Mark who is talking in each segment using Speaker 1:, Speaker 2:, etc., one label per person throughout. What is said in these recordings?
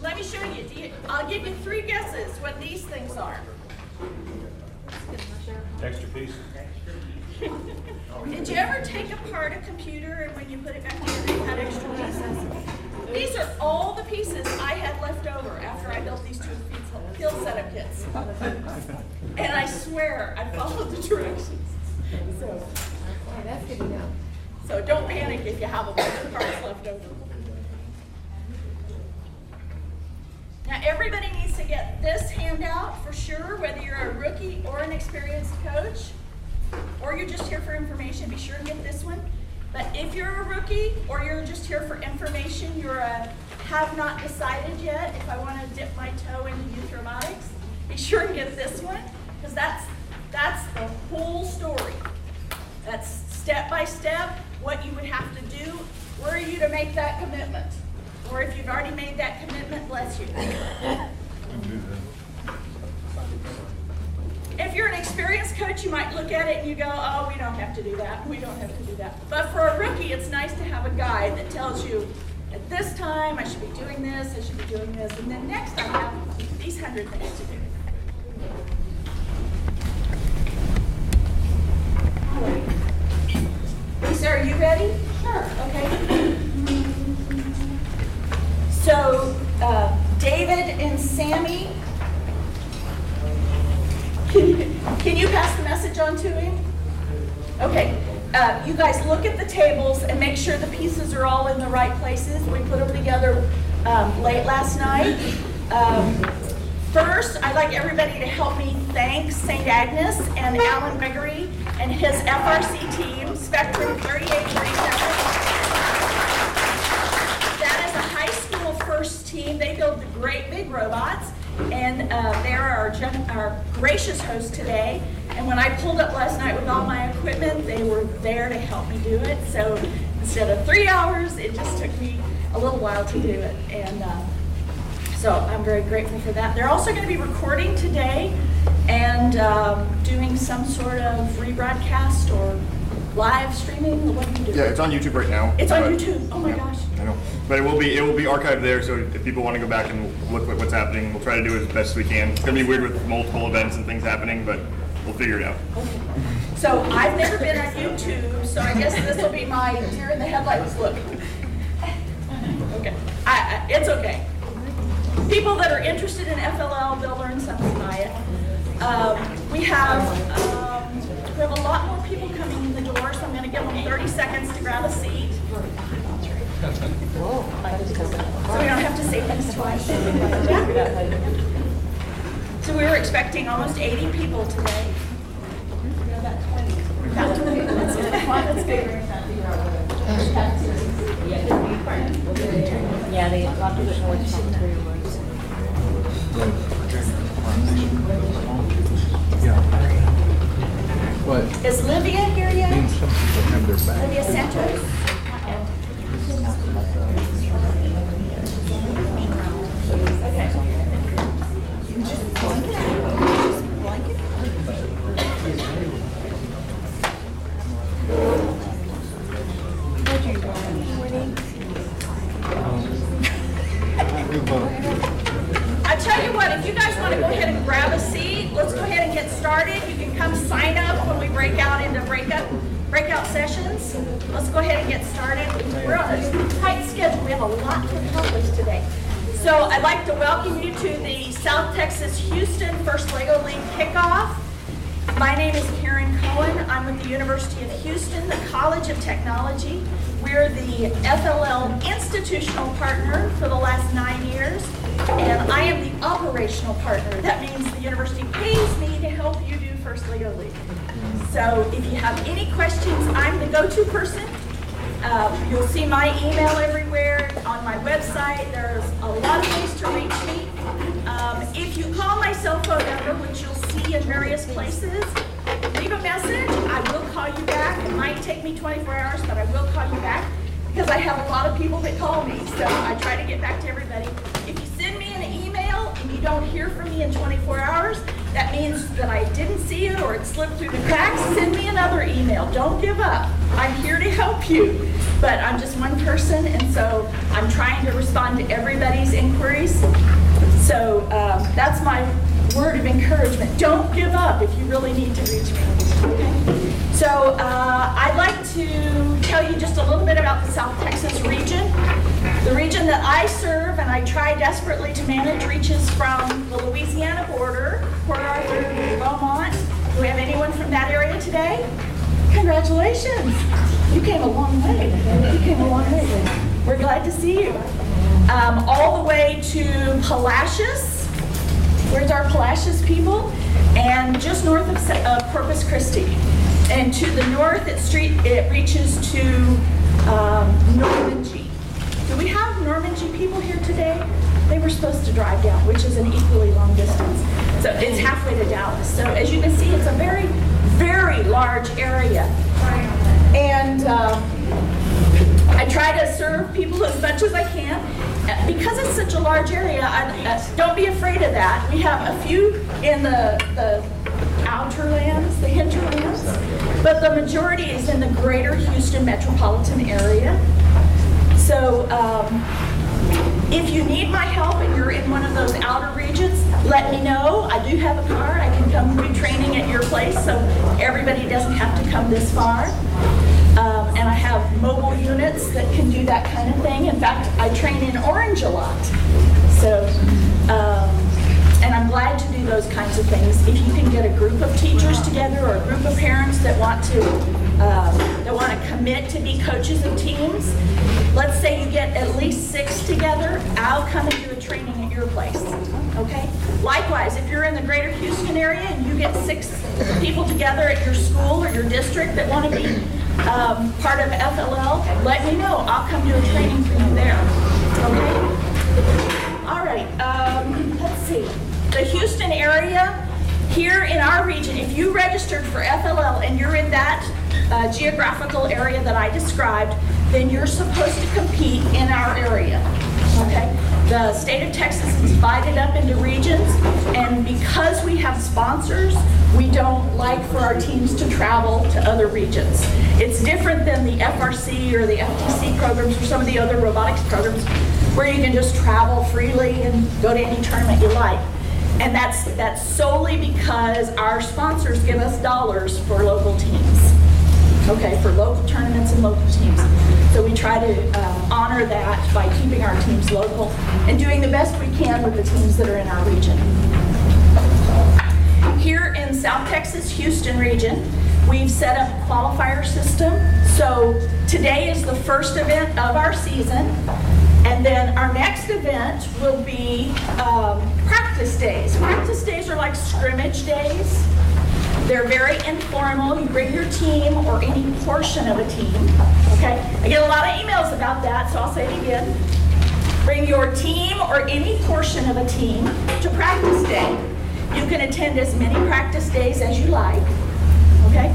Speaker 1: let me show you. I'll give you 3 guesses what these things are.
Speaker 2: Extra piece.
Speaker 1: Did you ever take apart a computer and when you put it back together you had extra pieces? These are all the pieces I had left over after I built these 2 field setup kits. And I swear I followed the directions. So,
Speaker 3: That's good to know.
Speaker 1: so don't panic if you have a bunch of parts left over. Now everybody needs to get this handout for sure, whether you're a rookie or an experienced coach, or you're just here for information, be sure to get this one. But if you're a rookie or you're just here for information, you're a have not decided yet if I want to dip my toe into youth robotics, be sure and get this one, because that's the whole story. That's step by step what you would have to do were you to make that commitment. Or if you've already made that commitment, bless you. If you're an experienced coach, you might look at it and you go, oh, we don't have to do that, we don't have to do that. But for a rookie, it's nice to have a guide that tells you, at this time, I should be doing this, I should be doing this, and then next I have these 100 things to do. All right. Lisa, are you ready? Sure. Okay. So, David and Sammy, can you pass the message on to him? Okay. You guys look at the tables and make sure the pieces are all in the right places. We put them together late last night. First, I'd like everybody to help me thank St. Agnes and Alan Gregory and his FRC team, Spectrum 3837. That is a high school first team. They build the great big robots, and they're our gracious host today. And when I pulled up last night with all my equipment, they were there to help me do it. So instead of 3 hours, it just took me a little while to do it. And so I'm very grateful for that. They're also going to be recording today and doing some sort of rebroadcast or live streaming. What do you do?
Speaker 4: Yeah, it's on YouTube right now.
Speaker 1: It's on YouTube. Oh my gosh.
Speaker 4: I know. But it will be archived there, so if people want to go back and look at what's happening, we'll try to do it as best we can. It's going to be weird with multiple events and things happening, but we'll figure it out.
Speaker 1: Okay. So I've never been on YouTube, so I guess this will be my deer in the headlights look. Okay. It's okay. People that are interested in FLL, they'll learn something by it. We have a lot more people coming in the door, so I'm going to give them 30 seconds to grab a seat. So we don't have to say things twice. So we were expecting almost 80 people today. About 20. About 20. That's good. That's good.
Speaker 3: Yeah, they talked to the voice from 3 words.
Speaker 5: What?
Speaker 1: Is Livia here yet? Livia Santos? Okay. I tell you what, if you guys want to go ahead and grab a seat, let's go ahead and get started. You can come sign up when we break out into breakout sessions. Let's go ahead and get started. We're on a tight schedule. We have a lot to accomplish today. So I'd like to welcome you to the South Texas Houston First LEGO League Kickoff. My name is Karen Cohen. I'm with the University of Houston, the College of Technology. We're the FLL institutional partner for the last 9 years, and I am the operational partner. That means the university pays me to help you do First LEGO League. So if you have any questions, I'm the go-to person. You'll see my email everywhere on my website. There's a lot of ways to reach me. If you call my cell phone number, which you'll see in various places, leave a message. I will call you back. It might take me 24 hours, but I will call you back because I have a lot of people that call me, so I try to get back to everybody. If you send me an email and you don't hear from me in 24 hours, that means that I didn't see it or it slipped through the cracks. Send me another email. Don't give up. I'm here to help you, but I'm just one person, and so I'm trying to respond to everybody's inquiries. that's my word of encouragement. Don't give up if you really need to reach me. Okay? So I'd like to tell you just a little bit about the South Texas region. The region that I serve and I try desperately to manage reaches from the Louisiana border, Port Arthur, Beaumont. Do we have anyone from that area today? Congratulations. You came a long way. You came a long way. We're glad to see you. All the way to Palacios. Where's our Palacios people? And just north of Corpus Christi. And to the north, it reaches to Normandy. Do we have Normandy people here today? They were supposed to drive down, which is an equally long distance. So it's halfway to Dallas. So as you can see, it's a very, very large area. And I try to serve people as much as I can. Because it's such a large area, don't be afraid of that. We have a few in the outer lands, the hinterlands, but the majority is in the greater Houston metropolitan area. So if you need my help and you're in one of those outer regions, let me know. I do have a car. I can come do training at your place, so everybody doesn't have to come this far. And I have mobile units that can do that kind of thing. In fact, I train in Orange a lot. So, and I'm glad to do those kinds of things. If you can get a group of teachers together or a group of parents that want to commit to be coaches of teams, let's say you get at least 6 together, I'll come and do a training at your place. Okay? Likewise, if you're in the greater Houston area and you get 6 people together at your school or your district that want to be part of FLL, let me know. I'll come do a training for you there. Okay? All right. Let's see. The Houston area, here in our region, if you registered for FLL and you're in that geographical area that I described, then you're supposed to compete in our area. Okay? The state of Texas is divided up into regions, and because we have sponsors, we don't like for our teams to travel to other regions. It's different than the FRC or the FTC programs or some of the other robotics programs where you can just travel freely and go to any tournament you like. And that's solely because our sponsors give us dollars for local teams. Okay, for local tournaments and local teams. So we try to honor that by keeping our teams local and doing the best we can with the teams that are in our region. Here in South Texas, Houston region, we've set up a qualifier system. So today is the first event of our season. And then our next event will be practice days. Practice days are like scrimmage days. They're very informal. You bring your team or any portion of a team. Okay? I get a lot of emails about that, so I'll say it again. Bring your team or any portion of a team to practice day. You can attend as many practice days as you like. Okay?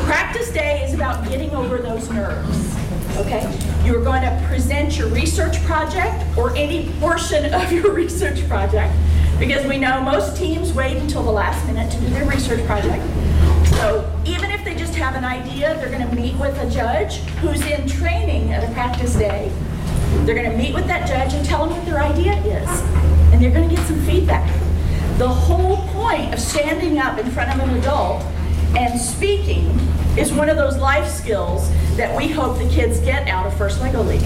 Speaker 1: Practice day is about getting over those nerves. Okay? You're going to present your research project or any portion of your research project, because we know most teams wait until the last minute to do their research project. So even if they just have an idea, they're going to meet with a judge who's in training at a practice day. They're going to meet with that judge and tell them what their idea is. And they're going to get some feedback. The whole point of standing up in front of an adult and speaking is one of those life skills that we hope the kids get out of First Lego League.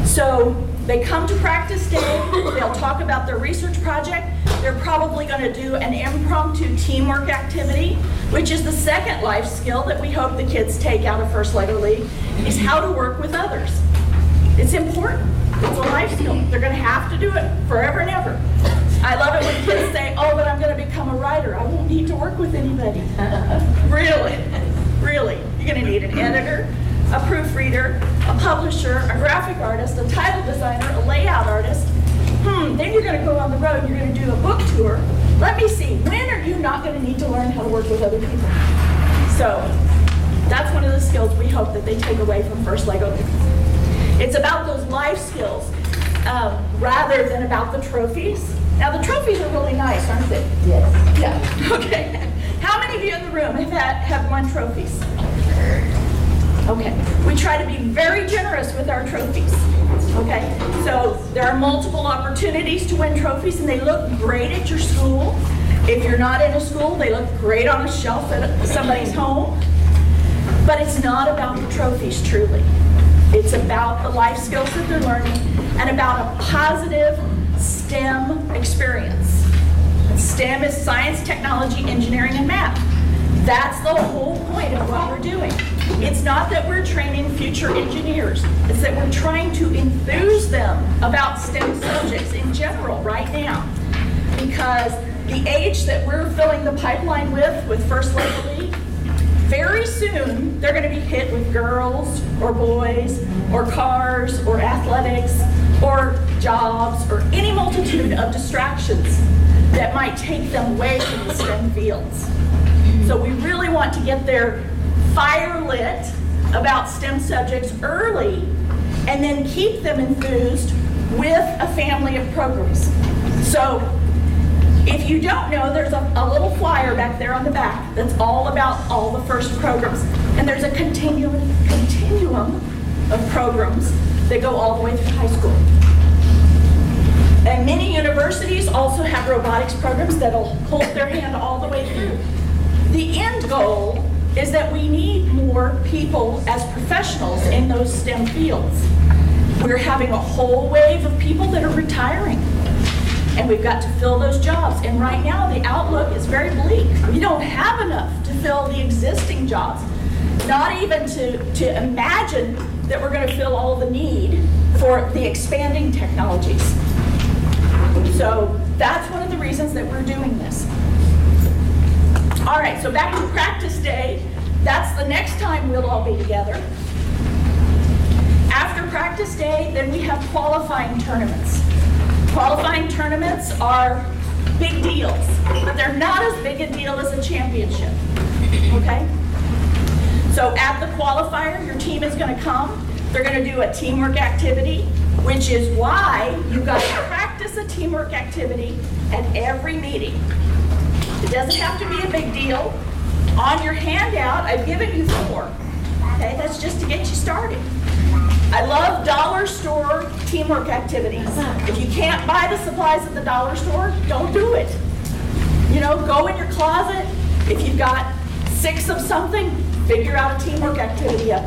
Speaker 1: So they come to practice day, they'll talk about their research project, they're probably going to do an impromptu teamwork activity, which is the second life skill that we hope the kids take out of First Lego League, is how to work with others. It's important. It's a life skill. They're going to have to do it forever and ever. I love it when kids say, oh, but I'm going to become a writer. I won't need to work with anybody. Really? Really? You're going to need an editor, a proofreader, a publisher, a graphic artist, a title designer, a layout artist. Then you're going to go on the road and you're going to do a book tour. Let me see, when are you not going to need to learn how to work with other people? So that's one of the skills we hope that they take away from First Lego League. It's about those life skills rather than about the trophies. Now the trophies are really nice, aren't they?
Speaker 3: Yes.
Speaker 1: Yeah, okay. How many of you in the room have won trophies? Okay, we try to be very generous with our trophies. Okay, so there are multiple opportunities to win trophies, and they look great at your school. If you're not in a school, they look great on a shelf at somebody's home. But it's not about the trophies, truly. It's about the life skills that they're learning and about a positive STEM experience. STEM is science, technology, engineering, and math. That's the whole point of what we're doing. It's not that we're training future engineers. It's that we're trying to enthuse them about STEM subjects in general right now. Because the age that we're filling the pipeline with First Lady, very soon they're going to be hit with girls or boys or cars or athletics or jobs or any multitude of distractions that might take them away from the STEM fields. So we really want to get their fire lit about STEM subjects early and then keep them enthused with a family of programs. So if you don't know, there's a little flyer back there on the back that's all about all the FIRST programs. And there's a continuum of programs that go all the way through high school. And many universities also have robotics programs that'll hold their hand all the way through. The end goal is that we need more people as professionals in those STEM fields. We're having a whole wave of people that are retiring, and we've got to fill those jobs. And right now, the outlook is very bleak. We don't have enough to fill the existing jobs, not even to imagine that we're going to fill all the need for the expanding technologies. So that's one of the reasons that we're doing this. All right, so back to practice day. That's the next time we'll all be together. After practice day, then we have qualifying tournaments. Qualifying tournaments are big deals, but they're not as big a deal as a championship, okay? So at the qualifier, your team is going to come. They're going to do a teamwork activity, which is why you've got to practice a teamwork activity at every meeting. It doesn't have to be a big deal. On your handout, I've given you 4. Okay, that's just to get you started. I love dollar store teamwork activities. If you can't buy the supplies at the dollar store, don't do it. You know, go in your closet. If you've got 6 of something, figure out a teamwork activity up.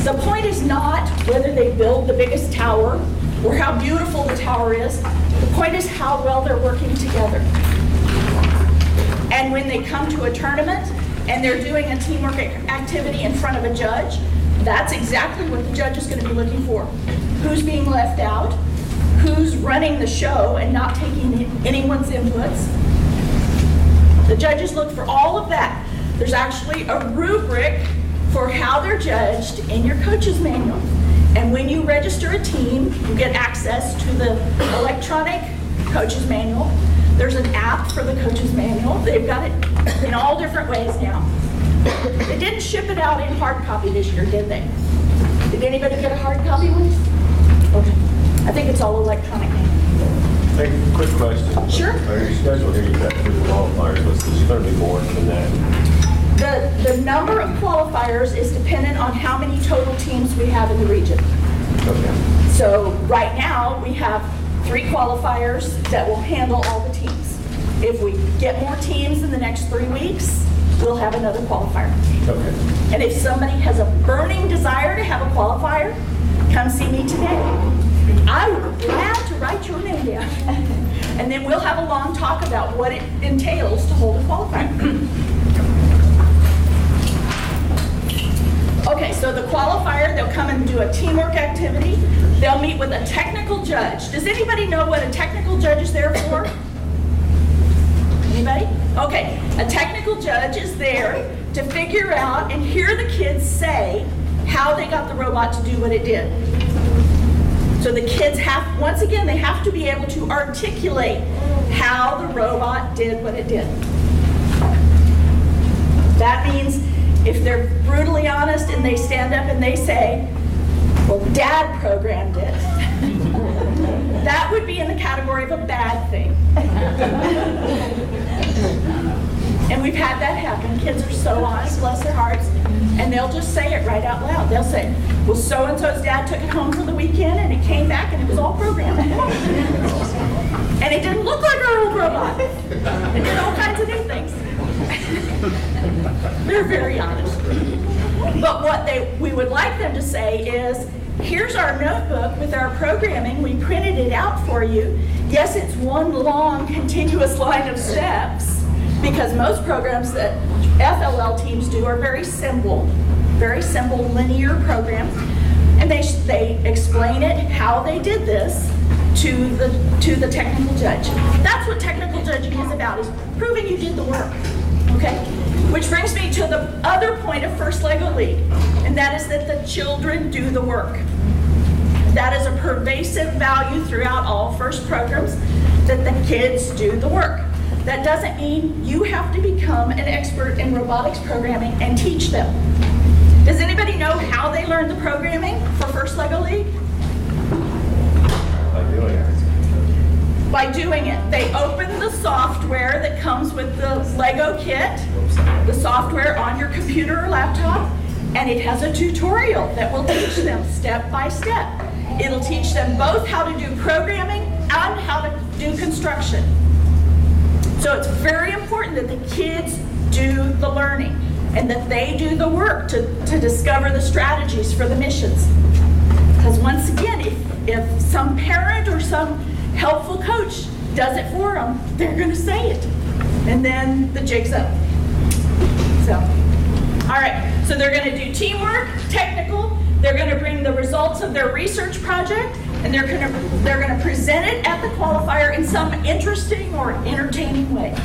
Speaker 1: The point is not whether they build the biggest tower or how beautiful the tower is. The point is how well they're working together. And when they come to a tournament and they're doing a teamwork activity in front of a judge, that's exactly what the judge is going to be looking for. Who's being left out? Who's running the show and not taking anyone's inputs? The judges look for all of that. There's actually a rubric for how they're judged in your coach's manual. And when you register a team, you get access to the electronic coach's manual. There's an app for the coach's manual. They've got it in all different ways now. They didn't ship it out in hard copy this year, did they? Did anybody get a hard copy one? Okay. I think it's all electronic now.
Speaker 2: Hey, quick question.
Speaker 1: Sure.
Speaker 2: Are your schedule here, you've got 3 qualifiers listed. There's going to be more than that.
Speaker 1: The number of qualifiers is dependent on how many total teams we have in the region.
Speaker 2: Okay.
Speaker 1: So right now, we have 3 qualifiers that will handle all the teams. If we get more teams in the next 3 weeks, we'll have another qualifier.
Speaker 2: Okay.
Speaker 1: And if somebody has a burning desire to have a qualifier, come see me today. I would be glad to write your name down. And then we'll have a long talk about what it entails to hold a qualifier. Okay, so the qualifier, they'll come and do a teamwork activity. They'll meet with a technical judge. Does anybody know what a technical judge is there for? Anybody? Okay, a technical judge is there to figure out and hear the kids say how they got the robot to do what it did. So the kids have, once again, they have to be able to articulate how the robot did what it did. That means if they're brutally honest and they stand up and they say, well, Dad programmed it, that would be in the category of a bad thing. And we've had that happen. Kids are so honest, bless their hearts, and they'll just say it right out loud. They'll say, well, so-and-so's dad took it home for the weekend, and it came back, and it was all programmed. And it didn't look like our old robot. It did all kinds of new things. They're very honest. But what we would like them to say is, here's our notebook with our programming. We printed it out for you. Yes, it's one long, continuous line of steps, because most programs that FLL teams do are very simple linear programs. And they explain it, how they did this, to the technical judge. That's what technical judging is about, is proving you did the work. Okay? Which brings me to the other point of First Lego League, and that is that the children do the work. That is a pervasive value throughout all FIRST programs, that the kids do the work. That doesn't mean you have to become an expert in robotics programming and teach them. Does anybody know how they learned the programming for First Lego League? By doing it. They open the software that comes with the Lego kit, the software on your computer or laptop, and it has a tutorial that will teach them step by step. It'll teach them both how to do programming and how to do construction. So it's very important that the kids do the learning and that they do the work to discover the strategies for the missions. Because once again, if some parent or some helpful coach does it for them, they're going to say it. And then the jig's up. So, all right. So they're going to do teamwork, technical. They're going to bring the results of their research project, and they're going to present it at the qualifier in some interesting or entertaining way.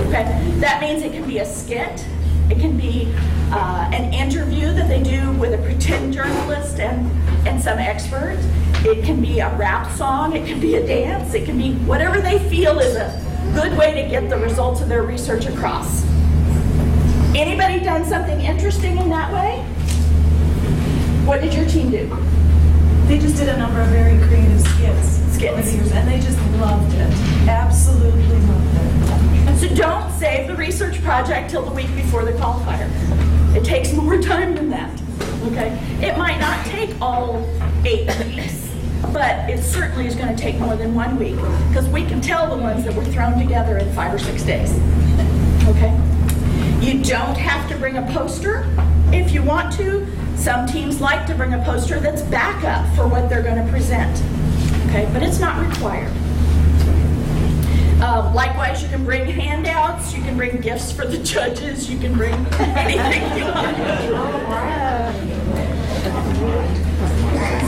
Speaker 1: Okay. That means it can be a skit. It can be an interview that they do with a pretend journalist and some expert. It can be a rap song. It can be a dance. It can be whatever they feel is a good way to get the results of their research across. Anybody done something interesting in that way? What did your team do?
Speaker 5: They just did a number of very creative skits. And they just loved it. Absolutely loved it.
Speaker 1: So don't save the research project till the week before the qualifier. It takes more time than that. Okay? It might not take all 8 weeks, but it certainly is going to take more than 1 week, because we can tell the ones that were thrown together in 5 or 6 days. Okay? You don't have to bring a poster if you want to. Some teams like to bring a poster that's backup for what they're going to present. Okay? But it's not required. Likewise, you can bring handouts, you can bring gifts for the judges, you can bring anything you want.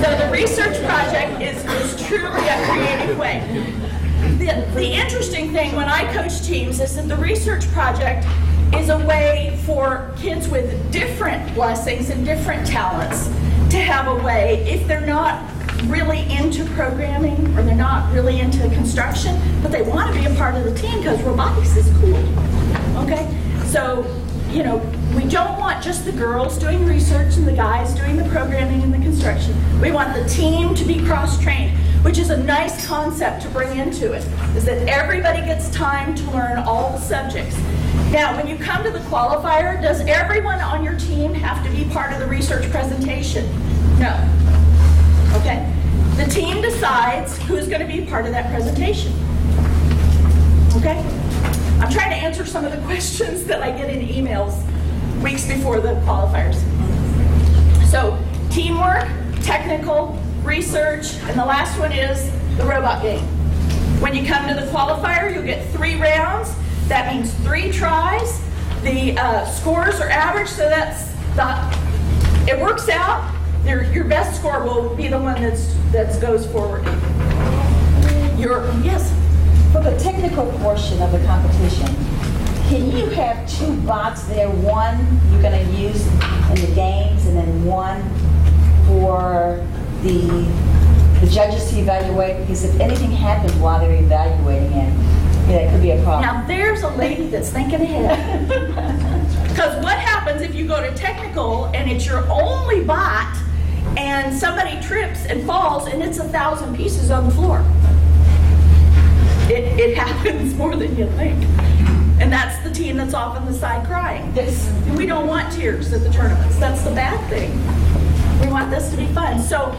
Speaker 1: So the research project is truly a creative way. The interesting thing when I coach teams is that the research project is a way for kids with different blessings and different talents to have a way, if they're not really into programming or they're not really into construction, but they want to be a part of the team because robotics is cool. Okay? So, you know, we don't want just the girls doing research and the guys doing the programming and the construction. We want the team to be cross-trained, which is a nice concept to bring into it, is that everybody gets time to learn all the subjects. Now, when you come to the qualifier, does everyone on your team have to be part of the research presentation? No. Okay? The team decides who's going to be part of that presentation. Okay? I'm trying to answer some of the questions that I get in emails weeks before the qualifiers. So, teamwork, technical, research, and the last one is the robot game. When you come to the qualifier, you'll get 3 rounds. That means 3 tries. The scores are average, so it works out. Your best score will be the one that goes forward. Yes?
Speaker 6: For the technical portion of the competition, can you have 2 bots there? One you're going to use in the games, and then one for the judges to evaluate? Because if anything happens while they're evaluating it, that could be a problem.
Speaker 1: Now there's a lady that's thinking ahead. Because what happens if you go to technical and it's your only bot and somebody trips and falls and it's 1,000 pieces on the floor? It happens more than you think. And that's the team that's off on the side crying.
Speaker 6: This,
Speaker 1: We don't want tears at the tournaments. That's the bad thing. We want this to be fun. So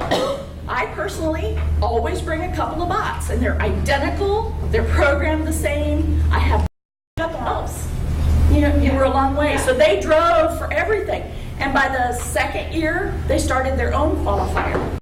Speaker 1: I personally always bring a couple of bots, and they're identical. They're programmed the same. I have couple helps. You know, you were a long way. So they drove for everything. And by the second year, they started their own qualifier.